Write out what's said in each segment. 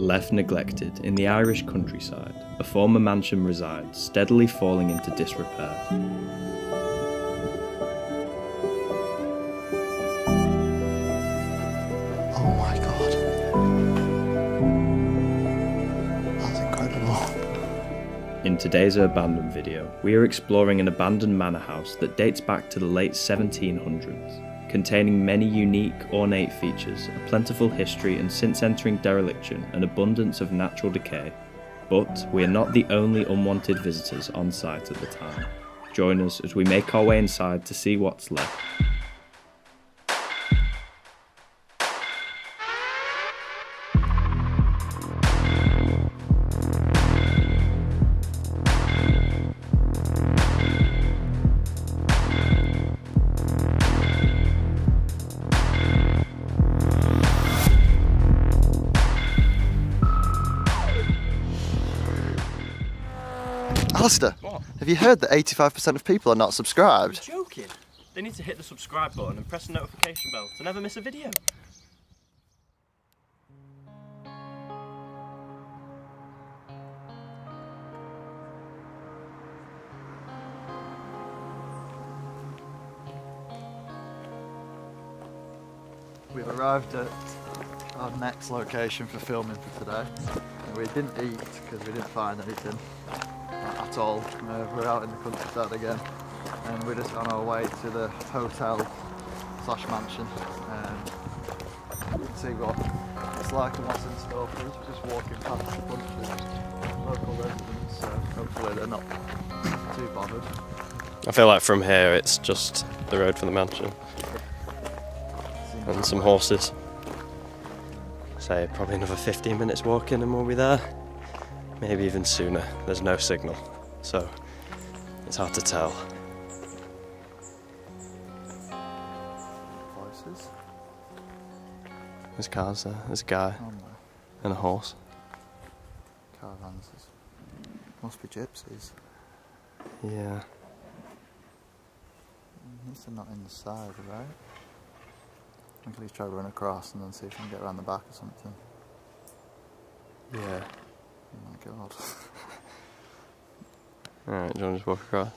Left neglected in the Irish countryside, a former mansion resides, steadily falling into disrepair. Oh my god. That's incredible. In today's Urbandoned video, we are exploring an abandoned manor house that dates back to the late 1700s. Containing many unique, ornate features, a plentiful history, and since entering dereliction, an abundance of natural decay. But we are not the only unwanted visitors on site at the time. Join us as we make our way inside to see what's left. Alistair, what? Have you heard that 85% of people are not subscribed? You're joking? They need to hit the subscribe button and press the notification bell to never miss a video. We've arrived at our next location for filming for today. We didn't eat because we didn't find anything at all. We're out in the countryside again and we're just on our way to the hotel slash mansion. See what it's like and what's in store for us. We're just walking past a bunch of local residents, so hopefully they're not too bothered. I feel like from here it's just the road for the mansion and some horses. Say probably another 15 minutes walking and we'll be there. Maybe even sooner. There's no signal, so it's hard to tell. Voices. There's cars there, there's a guy and a horse. Caravans. Must be gypsies. Yeah. At least they're not inside, right? I can at least try to run across and then see if I can get around the back or something. Yeah. Oh my god. Alright, do you want to just walk across?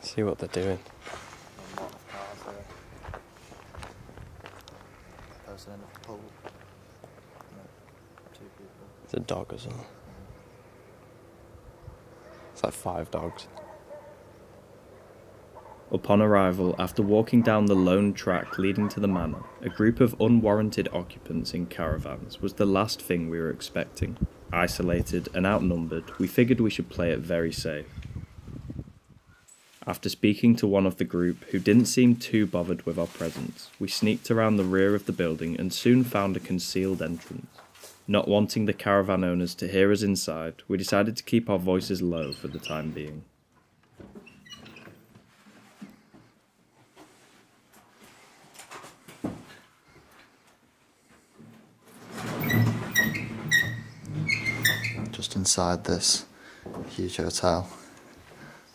See what they're doing. A lot of cars there. Person in a pool. No, 2 people. There's a dog as well. It's like 5 dogs. Upon arrival, after walking down the lone track leading to the manor, a group of unwarranted occupants in caravans was the last thing we were expecting. Isolated and outnumbered, we figured we should play it very safe. After speaking to one of the group, who didn't seem too bothered with our presence, we sneaked around the rear of the building and soon found a concealed entrance. Not wanting the caravan owners to hear us inside, we decided to keep our voices low for the time being. Just inside this huge hotel.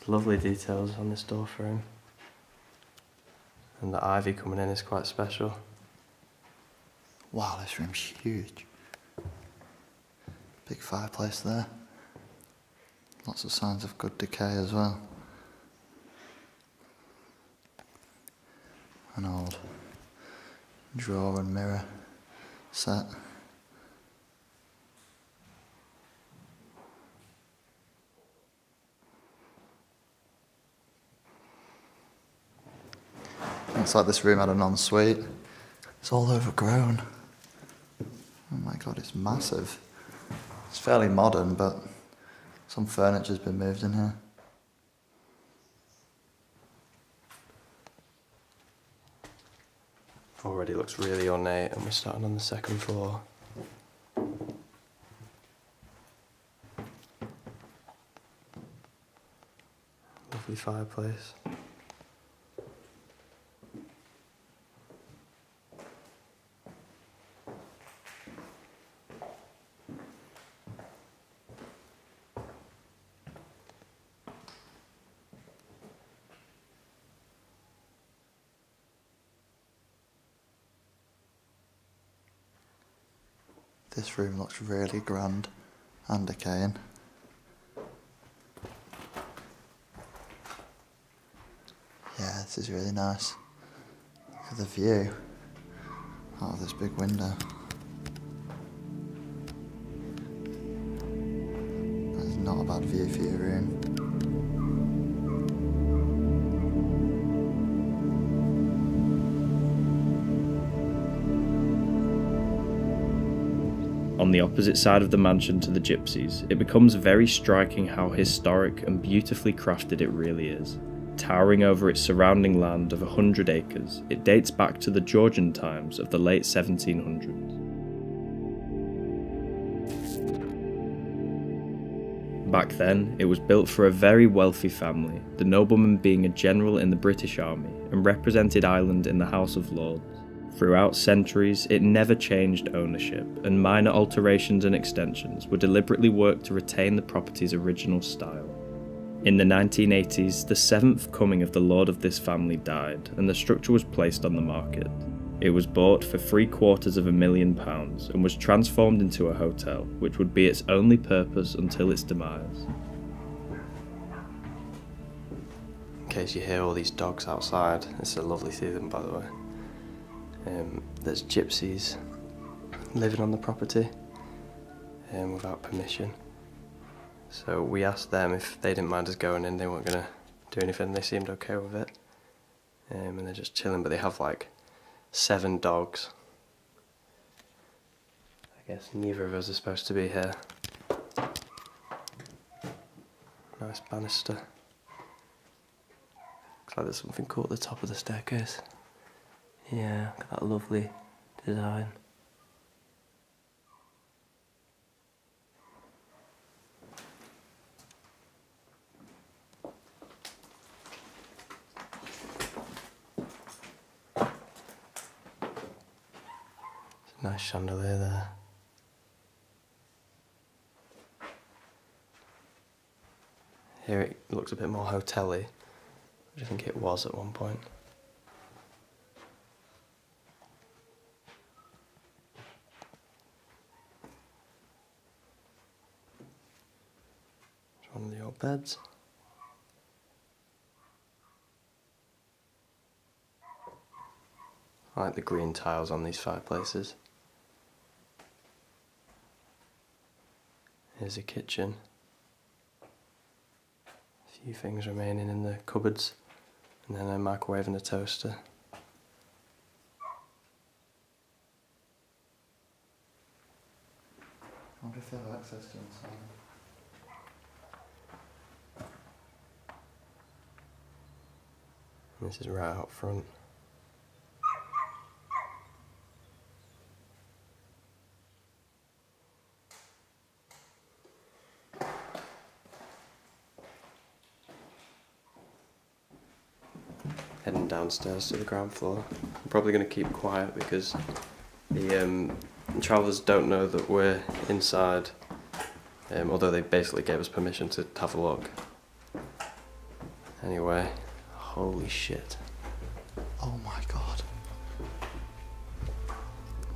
Lovely details on this door frame. And the ivy coming in is quite special. Wow, this room's huge. Big fireplace there. Lots of signs of good decay as well. An old drawer and mirror set. Looks like this room had an ensuite. It's all overgrown. Oh my god, it's massive. It's fairly modern, but some furniture's been moved in here. Already looks really ornate and we're starting on the 2nd floor. Lovely fireplace. This room looks really grand and decaying. Yeah, this is really nice. Look at the view out of this big window. That's not a bad view for your room. On the opposite side of the mansion to the gypsies, it becomes very striking how historic and beautifully crafted it really is. Towering over its surrounding land of 100 acres, it dates back to the Georgian times of the late 1700s. Back then, it was built for a very wealthy family, the nobleman being a general in the British Army and represented Ireland in the House of Lords. Throughout centuries, it never changed ownership, and minor alterations and extensions were deliberately worked to retain the property's original style. In the 1980s, the seventh coming of the lord of this family died, and the structure was placed on the market. It was bought for £750,000 and was transformed into a hotel, which would be its only purpose until its demise. In case you hear all these dogs outside, it's a lovely season, by the way. There's gypsies living on the property without permission. So we asked them if they didn't mind us going in. They weren't going to do anything. They seemed okay with it. And they're just chilling, but they have like 7 dogs. I guess neither of us are supposed to be here. Nice banister. Looks like there's something cool at the top of the staircase. Yeah, look at that lovely design. It's a nice chandelier there. Here it looks a bit more hotel-y, which I think it was at one point. One of the old beds. I like the green tiles on these fireplaces. Here's a kitchen. A few things remaining in the cupboards, and then a microwave and a toaster. I wonder if they have access to inside. This is right out front. Heading downstairs to the ground floor. I'm probably going to keep quiet because the travellers don't know that we're inside, although they basically gave us permission to have a look. Anyway. Holy shit. Oh my god.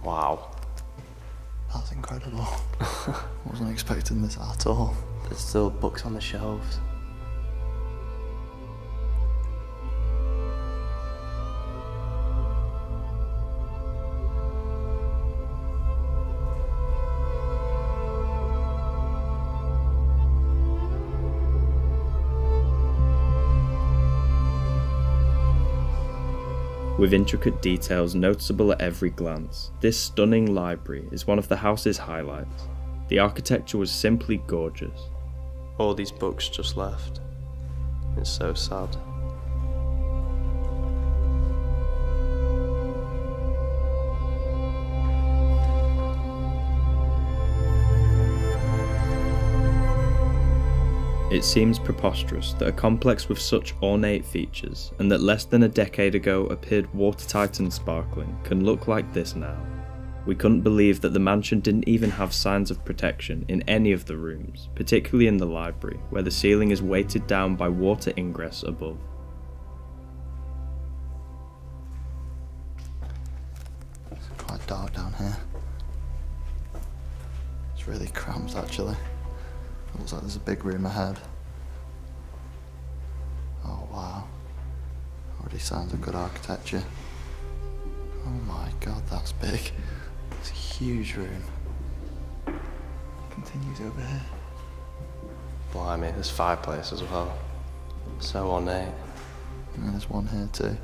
Wow. That's incredible. I wasn't expecting this at all. There's still books on the shelves. With intricate details noticeable at every glance, this stunning library is one of the house's highlights. The architecture was simply gorgeous. All these books just left. It's so sad. It seems preposterous that a complex with such ornate features, and that less than a decade ago appeared watertight and sparkling, can look like this now. We couldn't believe that the mansion didn't even have signs of protection in any of the rooms, particularly in the library, where the ceiling is weighted down by water ingress above. It's quite dark down here. It's really cramped actually. Looks like there's a big room ahead. Oh wow. Already sounds of good architecture. Oh my god, that's big. It's a huge room. Continues over here. Blimey, there's fireplace as well. So ornate. And there's one here too.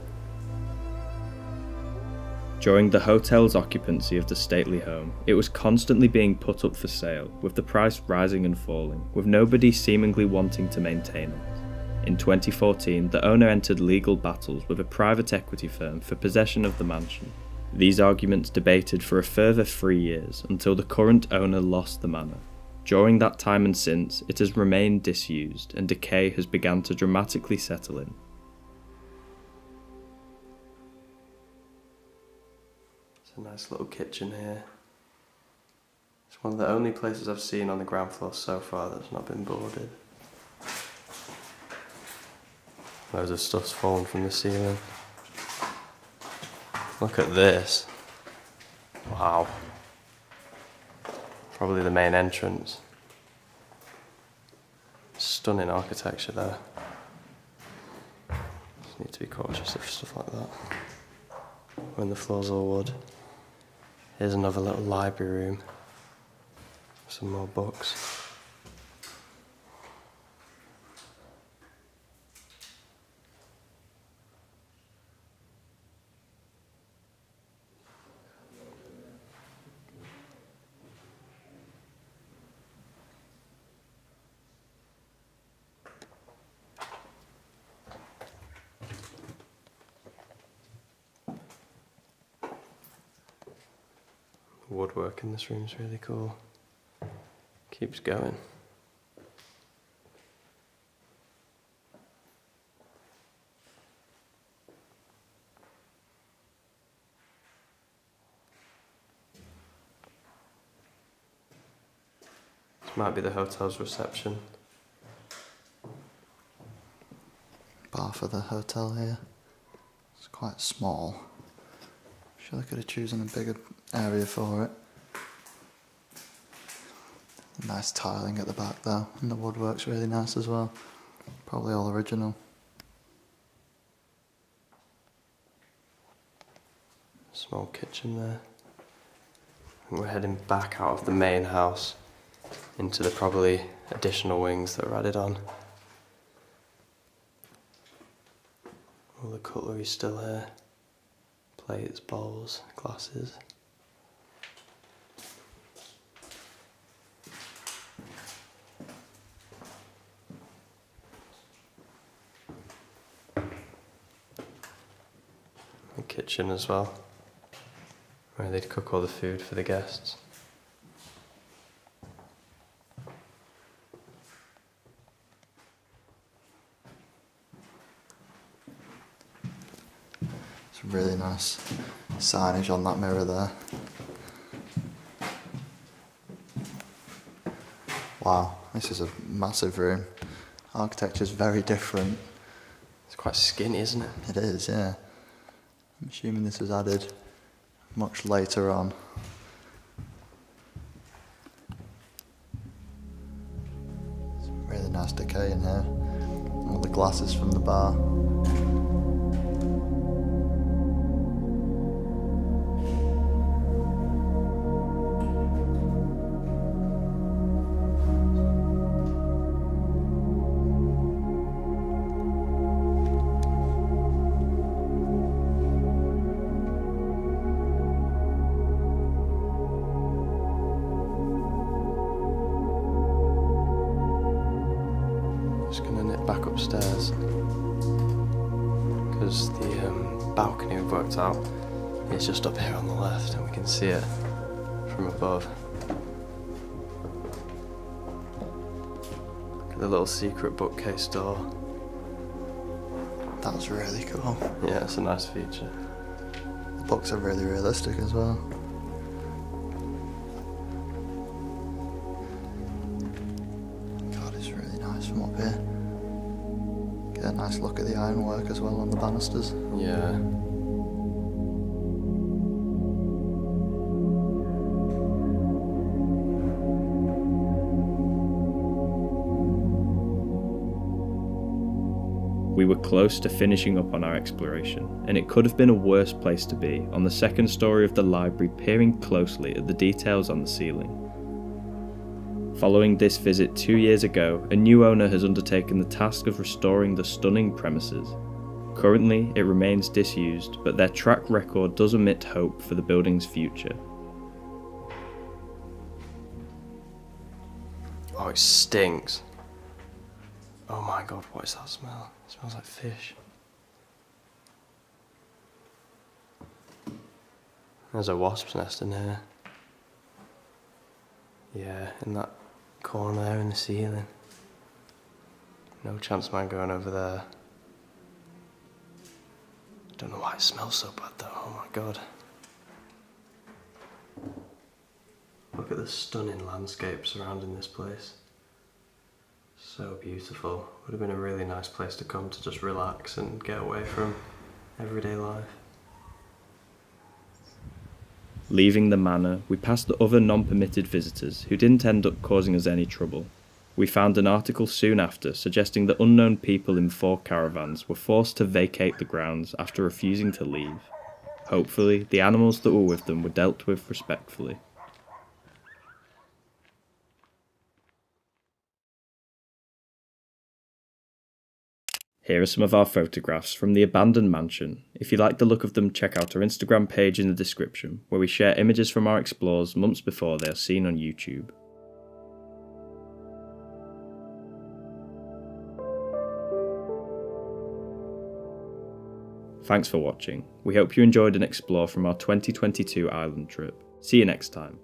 During the hotel's occupancy of the stately home, it was constantly being put up for sale, with the price rising and falling, with nobody seemingly wanting to maintain it. In 2014, the owner entered legal battles with a private equity firm for possession of the mansion. These arguments debated for a further 3 years until the current owner lost the manor. During that time and since, it has remained disused and decay has begun to dramatically settle in. It's a nice little kitchen here. It's one of the only places I've seen on the ground floor so far that's not been boarded. Loads of stuff's fallen from the ceiling. Look at this. Wow. Probably the main entrance. Stunning architecture there. Just need to be cautious of stuff like that when the floor's all wood. Here's another little library room. Some more books. The woodwork in this room is really cool. Keeps going. This might be the hotel's reception. Bar for the hotel here. It's quite small. Sure they could have chosen a bigger area for it. Nice tiling at the back though, and the woodwork's really nice as well. Probably all original. Small kitchen there. And we're heading back out of the main house into the probably additional wings that are added on. All the cutlery's still here. Plates, bowls, glasses. The kitchen as well, where they'd cook all the food for the guests. Some really nice signage on that mirror there. Wow, this is a massive room. Architecture's very different. It's quite skinny, isn't it? It is, yeah. I'm assuming this was added much later on. Some really nice decay in here. All the glasses from the bar. Just gonna nip back upstairs because the balcony we've worked out is just up here on the left and we can see it from above. Look at the little secret bookcase door. That's really cool. Yeah, it's a nice feature. The books are really realistic as well. God, it's really nice from up here. Get a nice look at the ironwork as well on the banisters. Yeah. we were close to finishing up on our exploration, and it could have been a worse place to be, on the second story of the library, peering closely at the details on the ceiling. Following this visit 2 years ago, a new owner has undertaken the task of restoring the stunning premises. Currently, it remains disused, but their track record does emit hope for the building's future. Oh, it stinks. Oh my god, what is that smell? It smells like fish. There's a wasp's nest in here. Yeah, in that corner there in the ceiling. No chance of mine going over there. Don't know why it smells so bad though, oh my god. Look at the stunning landscape surrounding this place. So beautiful. Would have been a really nice place to come to just relax and get away from everyday life. Leaving the manor, we passed the other non-permitted visitors who didn't end up causing us any trouble. We found an article soon after suggesting that unknown people in 4 caravans were forced to vacate the grounds after refusing to leave. Hopefully, the animals that were with them were dealt with respectfully. Here are some of our photographs from the abandoned mansion. If you like the look of them, check out our Instagram page in the description, where we share images from our explores months before they are seen on YouTube. Thanks for watching. We hope you enjoyed an explore from our 2022 island trip. See you next time.